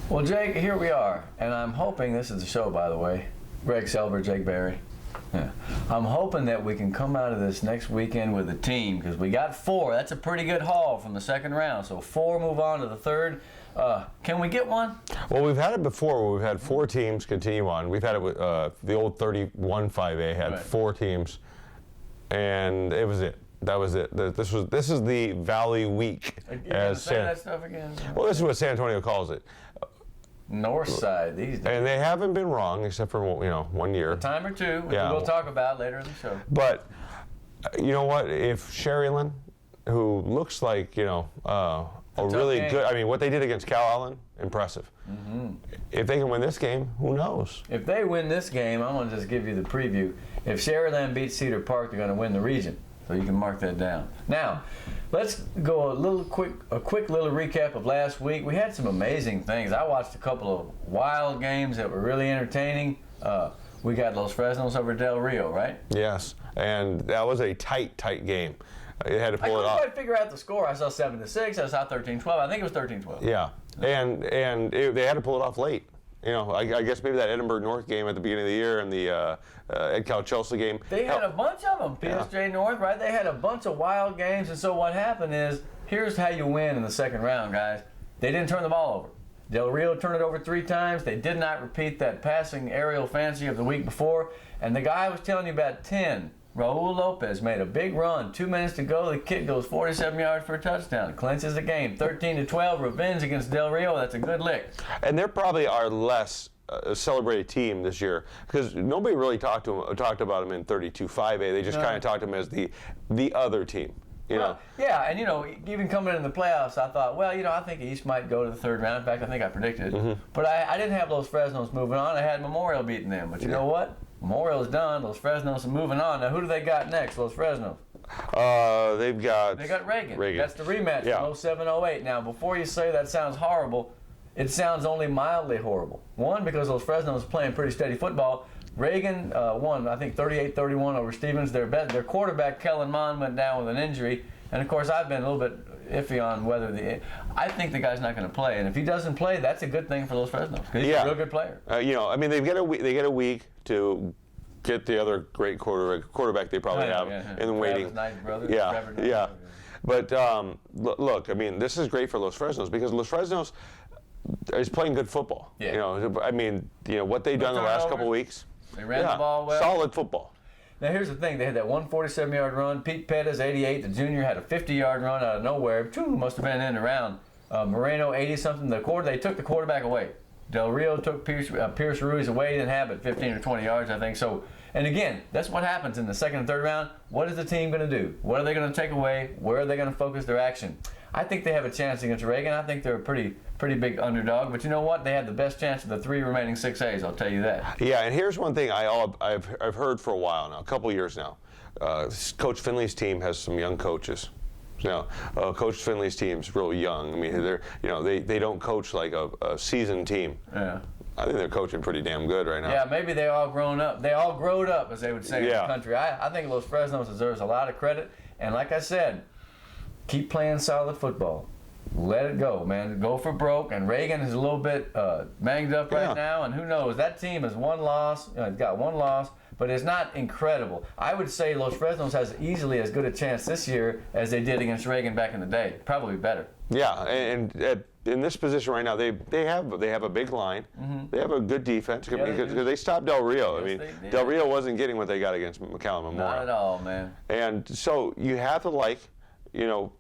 Well, Jake, here we are, and I'm hoping this is the show, by the way. Greg Selber, Jake Berry. Yeah. I'm hoping that we can come out of this next weekend with a team, because we got 4. That's a pretty good haul from the second round. So 4 move on to the third. Can we get one? Well, we've had it before where we've had 4 teams continue on. We've had it with the old 31 5A had 4 teams, and it was it. That was it. This is the Valley Week. Say that stuff again? Well, this is what San Antonio calls it. North side these days. And they haven't been wrong, except for 1 year. A time or two, which we'll talk about later in the show. But you know what? If Sherryland, who looks like a really game. good, I mean, what they did against Cal Allen, impressive. Mm-hmm. If they can win this game, who knows? If they win this game, I'm going to just give you the preview. If Sherryland beats Cedar Park, they're going to win the region. So you can mark that down. Now, let's go a quick little recap of last week. We had some amazing things. I watched a couple of wild games that were really entertaining. We got Los Fresnos over Del Rio, right? Yes, and that was a tight game. They had to pull it off. I couldn't quite figure out the score. I saw 7-6. I saw 13-12. I think it was 13-12. Yeah, and they had to pull it off late. I guess maybe that Edinburgh North game at the beginning of the year and the Ed Cal Chelsea game. They had a bunch of them, PSJ North, right? They had a bunch of wild games, and so what happened is, here's how you win in the second round, guys. They didn't turn the ball over. Del Rio turned it over 3 times. They did not repeat that passing aerial fancy of the week before. And the guy I was telling you about, 10, Raul Lopez, made a big run. 2 minutes to go. The kid goes 47 yards for a touchdown. Clinches the game. 13-12, revenge against Del Rio. That's a good lick. And they're probably our less celebrated team this year, because nobody really talked about them in 32-5A. They just kind of talked to them as the other team. Yeah, and even coming in the playoffs, I thought, well, I think East might go to the third round. In fact, I think I predicted it. Mm-hmm. But I didn't have Los Fresnos moving on. I had Memorial beating them. But you know what? Memorial is done. Los Fresnos are moving on. Now, who do they got next, Los Fresnos? They got Reagan. That's the rematch from 07-08. Now, before you say that sounds horrible, it sounds only mildly horrible. One, because Los Fresnos is playing pretty steady football. Reagan won, I think, 38-31 over Stevens. Their quarterback, Kellen Mond, went down with an injury. And, of course, I've been a little bit iffy on whether I think the guy's not going to play. And if he doesn't play, that's a good thing for Los Fresnos, because he's a real good player. I mean, they get a week to get the other great quarterback they probably have in waiting. Knight's brother, yeah. But, look, I mean, this is great for Los Fresnos, because Los Fresnos is playing good football. Yeah. I mean, what they've done the last couple of weeks. They ran the ball well. Solid football. Now, here's the thing. They had that 147-yard run. Pete Pettis, 88, the junior, had a 50-yard run out of nowhere. Must have been in and around. Moreno, 80-something. They took the quarterback away. Del Rio took Pierce Ruiz away. He didn't have it, 15 or 20 yards, I think. So, and again, that's what happens in the second and third round. What is the team going to do? What are they going to take away? Where are they going to focus their action? I think they have a chance against Reagan. I think they're a pretty big underdog. But you know what? They have the best chance of the 3 remaining 6As. I'll tell you that. Yeah, and here's one thing I've heard for a while now, a couple years now. Coach Finley's team has some young coaches. Coach Finley's team's real young. I mean, they don't coach like a seasoned team. Yeah. I think they're coaching pretty damn good right now. Yeah, maybe they all grown up. They all growed up, as they would say in the country. I think Los Fresnos deserves a lot of credit. And like I said, keep playing solid football. Let it go, man. Go for broke. And Reagan is a little bit banged up right now. And who knows? That team has one loss. It's got one loss, but it's not incredible. I would say Los Fresnos has easily as good a chance this year as they did against Reagan back in the day. Probably better. Yeah, and in this position right now, they have a big line. Mm-hmm. They have a good defense because they stopped Del Rio. Yes, I mean, Del Rio wasn't getting what they got against McAllen Memorial. Not at all, man. And so you have to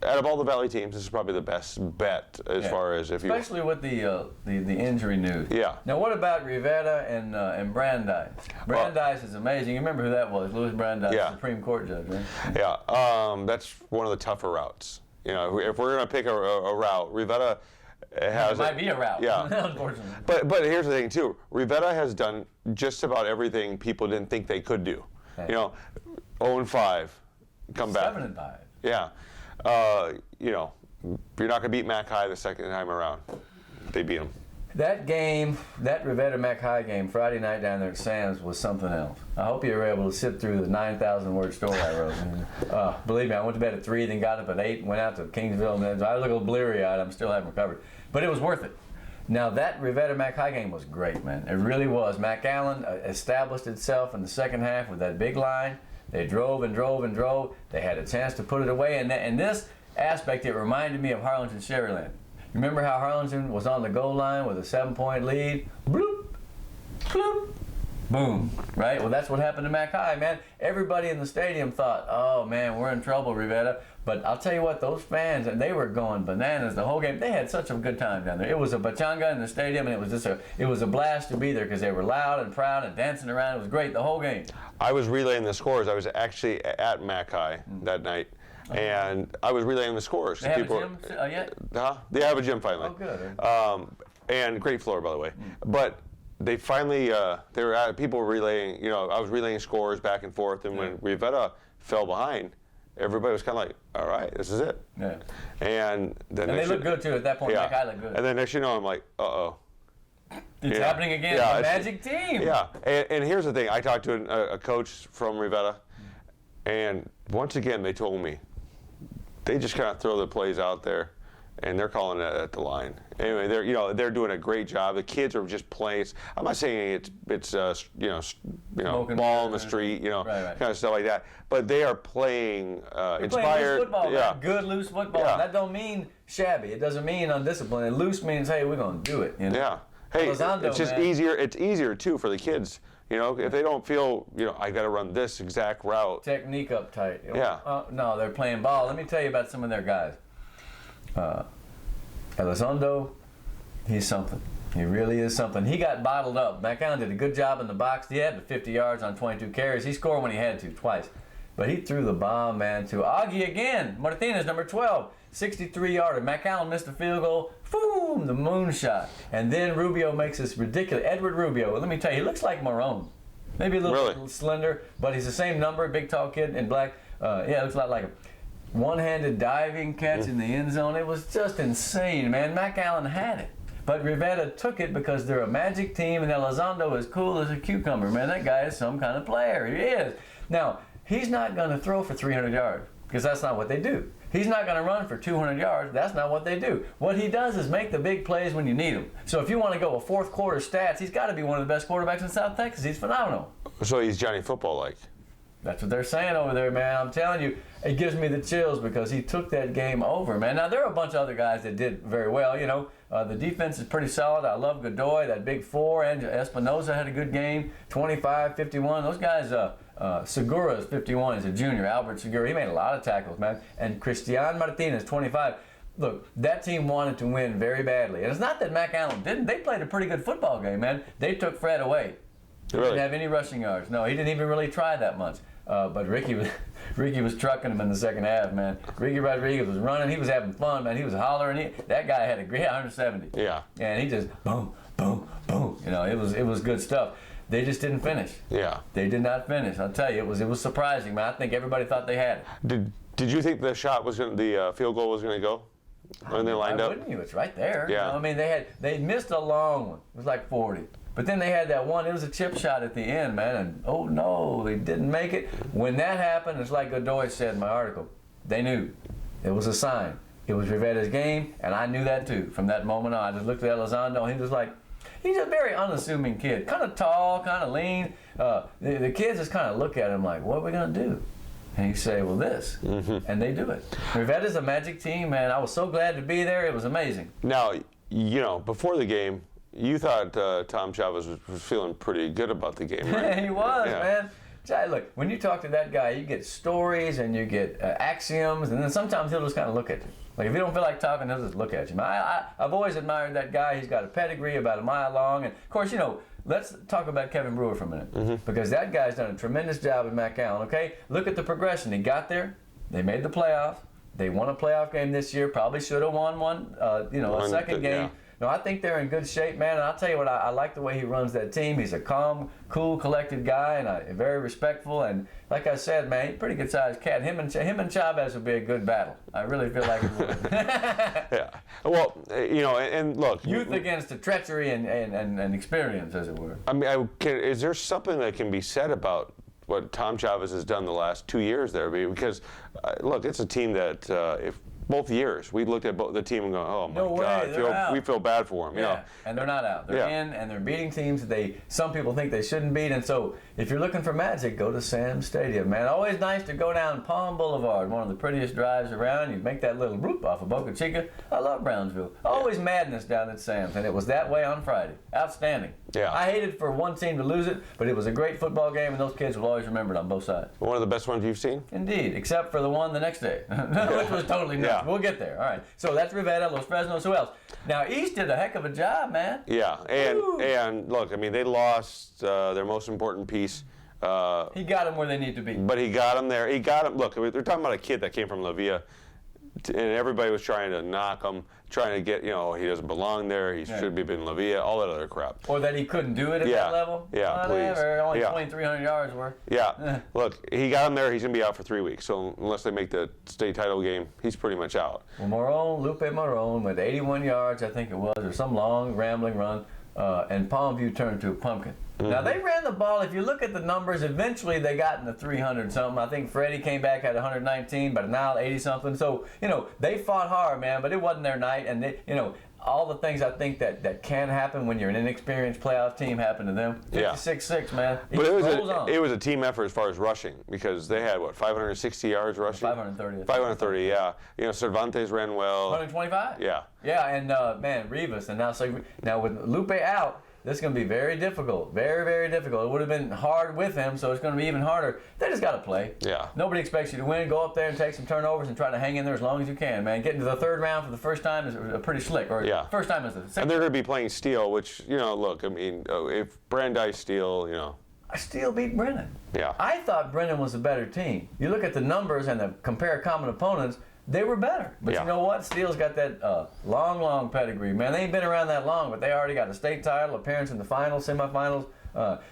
out of all the Valley teams, this is probably the best bet as far as if you. Especially with the injury news. Yeah. Now, what about Riviera and Brandeis? Brandeis is amazing. You remember who that was? Louis Brandeis, Supreme Court judge, right? Yeah. That's one of the tougher routes. If we're going to pick a route, Riviera has. It might be a route. Yeah. Unfortunately. But here's the thing too. Riviera has done just about everything people didn't think they could do. Okay. 0-5, come back. 7-5. Yeah. You're not going to beat Mac High the second time around. They beat them. That game, that Riviera Mac High game, Friday night down there at Sam's, was something else. I hope you were able to sit through the 9,000-word story I wrote. Believe me, I went to bed at 3, then got up at 8, and went out to Kingsville, and I was a little bleary-eyed. I'm still haven't recovered. But it was worth it. Now that Riviera Mac High game was great, man. It really was. Mac Allen established itself in the second half with that big line. They drove and drove and drove. They had a chance to put it away. And in this aspect, it reminded me of Harlingen Sherryland. You remember how Harlingen was on the goal line with a 7-point lead? Bloop, bloop, boom, right? Well, that's what happened to Mac High, man. Everybody in the stadium thought, oh, man, we're in trouble, Riviera. But I'll tell you what, those fans, and they were going bananas the whole game. They had such a good time down there. It was a bachanga in the stadium, and it was a blast to be there because they were loud and proud and dancing around. It was great the whole game. I was relaying the scores. I was actually at Mac High that night, and I was relaying the scores. They have a gym yet? They have a gym finally. Oh, good. And great floor, by the way. But they finally, people were relaying, I was relaying scores back and forth, and when Riviera fell behind, everybody was kind of like, all right, this is it. Yeah. And then they looked good, too. At that point, Mac High looked good. And then next you know, I'm like, uh-oh. It's happening again. Yeah, The magic team. Yeah. And here's the thing. I talked to a coach from Riviera, and once again, they told me, they just kind of throw the plays out there, and they're calling it at the line. Anyway, they're doing a great job. The kids are just playing. I'm not saying it's ball in the street, right. kind of stuff like that. But they are playing inspired. Playing loose football, yeah. man. Good loose football. Yeah. That don't mean shabby. It doesn't mean undisciplined. Loose means, hey, we're gonna do it. Yeah. Hey, Elizondo, it's just man. easier. It's easier too for the kids. If they don't feel, I got to run this exact route. Technique uptight. Yeah. No, they're playing ball. Let me tell you about some of their guys. Elizondo, he's something. He really is something. He got bottled up. Mac Allen did a good job in the box. He had the 50 yards on 22 carries. He scored when he had to, twice. But he threw the bomb, man, to Augie again. Martinez, number 12, 63-yarder. Mac Allen missed a field goal. Boom, the moonshot. And then Rubio makes this ridiculous. Edward Rubio, let me tell you, he looks like Marone. Maybe a little slender, but he's the same number, big, tall kid in black. It looks a lot like him. One-handed diving catch in the end zone. It was just insane, man. Mac Allen had it. But Riviera took it because they're a magic team, and Elizondo is cool as a cucumber. Man, that guy is some kind of player. He is. Now, he's not going to throw for 300 yards because that's not what they do. He's not going to run for 200 yards. That's not what they do. What he does is make the big plays when you need them. So if you want to go a fourth quarter stats, he's got to be one of the best quarterbacks in South Texas. He's phenomenal. So he's Johnny Football-like. That's what they're saying over there, man. I'm telling you, it gives me the chills because he took that game over, man. Now, there are a bunch of other guys that did very well. The defense is pretty solid. I love Godoy, that big four. And Espinoza had a good game, 25, 51. Those guys, Segura is 51. He's a junior. Albert Segura, he made a lot of tackles, man. And Cristian Martinez, 25. Look, that team wanted to win very badly. And it's not that Mac Allen didn't. They played a pretty good football game, man. They took Fred away. He didn't have any rushing yards. No, he didn't even really try that much. But Ricky was trucking him in the second half, man. Ricky Rodriguez was running. He was having fun, man. He was hollering. That guy had a great 170. Yeah. And he just boom, boom, boom. It was good stuff. They just didn't finish. Yeah. They did not finish. I'll tell you, it was surprising, man. I think everybody thought they had it. Did you think the field goal was going to go when they lined up? Wouldn't you? It's right there. Yeah. They missed a long one. It was like 40. But then they had that one, it was a chip shot at the end, man, and oh no, they didn't make it. When that happened, it's like Godoy said in my article, they knew. It was a sign. It was Riviera's game, and I knew that too. From that moment on, I just looked at Elizondo, and he was like, he's a very unassuming kid. Kind of tall, kind of lean. The kids just kind of look at him like, what are we going to do? And you say, well, this. Mm-hmm. And they do it. Riviera's a magic team, man. I was so glad to be there. It was amazing. Now, before the game, you thought Tom Chavez was feeling pretty good about the game, right? He was, man. Look, when you talk to that guy, you get stories and you get axioms, and then sometimes he'll just kind of look at you. Like, if you don't feel like talking, he'll just look at you. I've always admired that guy. He's got a pedigree about a mile long. And, of course, let's talk about Kevin Brewer for a minute. Because that guy's done a tremendous job at Mac Allen, okay? Look at the progression. He got there. They made the playoffs. They won a playoff game this year. Probably should have won one, a second game. Yeah. No, I think they're in good shape, man. And I'll tell you what, I like the way he runs that team. He's a calm, cool, collected guy, and very respectful. And like I said, man, he's a pretty good-sized cat. Him and Chavez would be a good battle. I really feel like it would. Yeah. Well, and look. Youth against the treachery and experience, as it were. I mean, is there something that can be said about what Tom Chavez has done the last 2 years there? Because, look, it's a team that both years. We looked at the team and go, oh my No way, God, we feel bad for them. Yeah, You know? and they're not out. They're in, and they're beating teams that some people think they shouldn't beat. And so, if you're looking for magic, go to Sam's Stadium, man. Always nice to go down Palm Boulevard, one of the prettiest drives around. You make that little loop off of Boca Chica. I love Brownsville. Always madness down at Sam's, and it was that way on Friday. Outstanding. Yeah. I hated for one team to lose it, but it was a great football game, and those kids will always remember it on both sides. One of the best ones you've seen? Indeed, except for the one the next day, which was totally nuts. Yeah. We'll get there. All right. So that's Riviera, Los Fresnos. Who else? Now, East did a heck of a job, man. Yeah, and look, I mean, they lost their most important piece. He got them where they need to be. But he got them there. He got them. Look, they're talking about a kid that came from Riviera, and everybody was trying to knock him, trying to get, he doesn't belong there. He should be in Riviera, all that other crap. Or that he couldn't do it at that level. Yeah, Whatever. please. Only Yeah. 2,300 yards worth. Yeah. Look, he got him there. He's going to be out for 3 weeks. So unless they make the state title game, he's pretty much out. Well, Lupe Moron with 81 yards, I think it was, or some long, rambling run, and Palmview turned to a pumpkin. Now, they ran the ball. If you look at the numbers, eventually they got in the 300-something. I think Freddie came back at 119, but now 80-something. So, they fought hard, man, but it wasn't their night. And, all the things I think that can happen when you're an inexperienced playoff team happen to them. 56-6, man. But it was a team effort as far as rushing, because they had, 560 yards rushing? 530. 530, yeah. Cervantes ran well. 125? Yeah. Yeah, and, man, Rivas. And now with Lupe out, this is going to be very difficult. Very, very difficult. It would have been hard with him, so it's going to be even harder. They just got to play. Yeah. Nobody expects you to win. Go up there and take some turnovers and try to hang in there as long as you can, man. Getting to the third round for the first time is pretty slick. Or first time is the second. And they're going to be playing Steele, which, look, I mean, if Brandeis Steele, Steele beat Brennan. Yeah. I thought Brennan was a better team. You look at the numbers and compare common opponents, they were better. But you know what? Steele's got that long pedigree, man. They ain't been around that long, but they already got a state title, appearance in the finals, semifinals.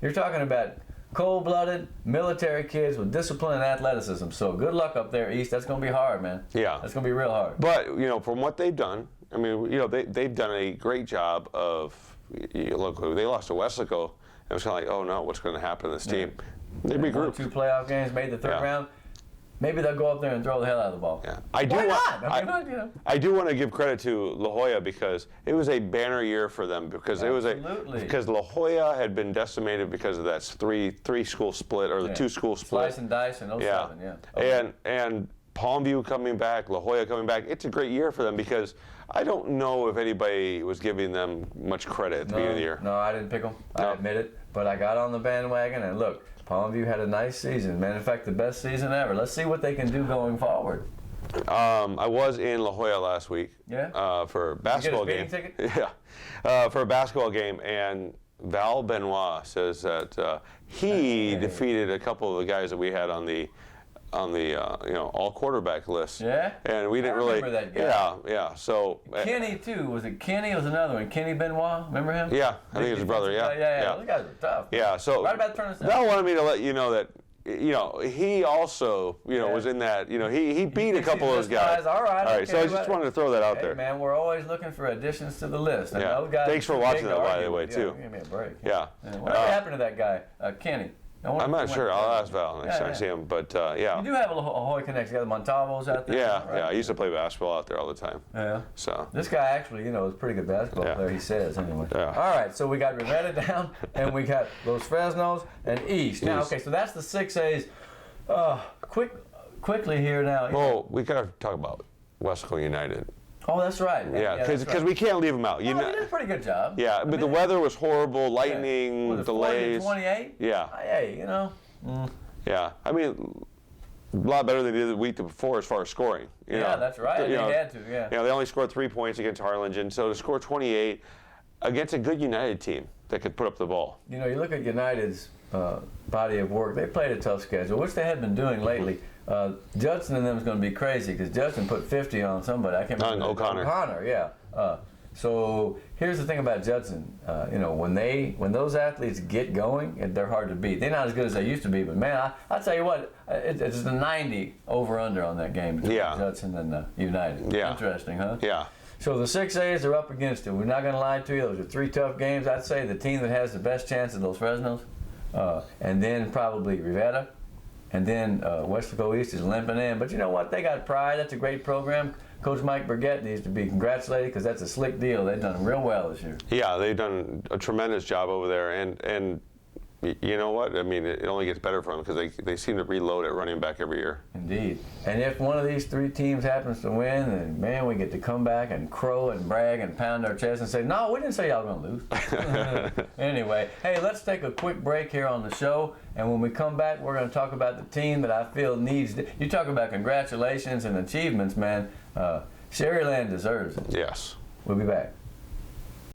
You're talking about cold-blooded military kids with discipline and athleticism. So good luck up there, East. That's going to be hard, man. Yeah. That's going to be real hard. But, from what they've done, I mean, they've done a great job of, look, they lost to Weslaco. It was kind of like, oh, no, what's going to happen to this team? They regrouped. 2 playoff games, made the third round. Maybe they'll go up there and throw the hell out of the ball. Yeah. Why not? I do want to give credit to La Hoya, because it was a banner year for them, because because La Hoya had been decimated because of that three school split, or the 2 school split. Slice and dice in 07, And Palmview coming back, La Hoya coming back. It's a great year for them, because I don't know if anybody was giving them much credit at the beginning of the year. No, I didn't pick them. I admit it. But I got on the bandwagon, and look, Palmview had a nice season. Man, in fact, the best season ever. Let's see what they can do going forward. I was in La Jolla last week for a basketball game. Did you get a speeding ticket? Yeah, for a basketball game, and Val Benoit says that he defeated a couple of the guys that we had on the all quarterback list. Yeah. And we didn't really. Remember that guy. Yeah. So. Kenny too. Was it Kenny? Was another one. Kenny Benoit. Remember him? Yeah, I think it's his brother. Yeah. Yeah. Those guys are tough. Yeah. So. Right about turning. Val wanted me to let you know that. He also, was in that. He beat a couple of those guys. All right. All right. So I just wanted to throw that out there. Man, we're always looking for additions to the list. And those guys Thanks for watching that, by the way, too. Give me a break. Yeah. Whatever happened to that guy, Kenny? I'm not sure. I'll ask Val next time I see him. But yeah. You do have a Hoya connection. You got the Montalvos out there. Yeah, right? I used to play basketball out there all the time. Yeah. So this guy actually, is a pretty good basketball player. He says anyway. Yeah. All right. So we got Riviera down, and we got Los Fresnos and East. Now, okay. So that's the 6A's. Quickly here now. Well, we gotta talk about Weslaco United. Oh, that's right. Yeah, because we can't leave them out. They did a pretty good job. Yeah, but the weather was horrible, lightning, delays. 28. Yeah. Hey, Yeah, I mean, a lot better than they did the week before as far as scoring. Yeah, that's right. They had to. Yeah. They only scored 3 points against Harlingen, so to score 28 against a good United team that could put up the ball. You look at United's body of work. They played a tough schedule, which they had been doing lately. Judson and them is going to be crazy because Judson put 50 on somebody. I can't remember. O'Connor, yeah. So here's the thing about Judson. When those athletes get going, they're hard to beat. They're not as good as they used to be, but man, I'll tell you what, it's a 90 over/under on that game between Judson and United. Yeah. Interesting, huh? Yeah. So the 6A's are up against it. We're not going to lie to you. Those are 3 tough games. I'd say the team that has the best chance of those Fresnos, and then probably Riviera, and then Weslaco East is limping in. But you know what? They got pride. That's a great program. Coach Mike Burgett needs to be congratulated because that's a slick deal. They've done real well this year. Yeah, they've done a tremendous job over there, and you know what? I mean, it only gets better for them because they seem to reload at running back every year. Indeed. And if one of these three teams happens to win, then man, we get to come back and crow and brag and pound our chest and say, no, we didn't say y'all were going to lose. Anyway, hey, let's take a quick break here on the show. And when we come back, we're going to talk about the team that I feel needs. You talk about congratulations and achievements, man. Sherryland deserves it. Yes. We'll be back.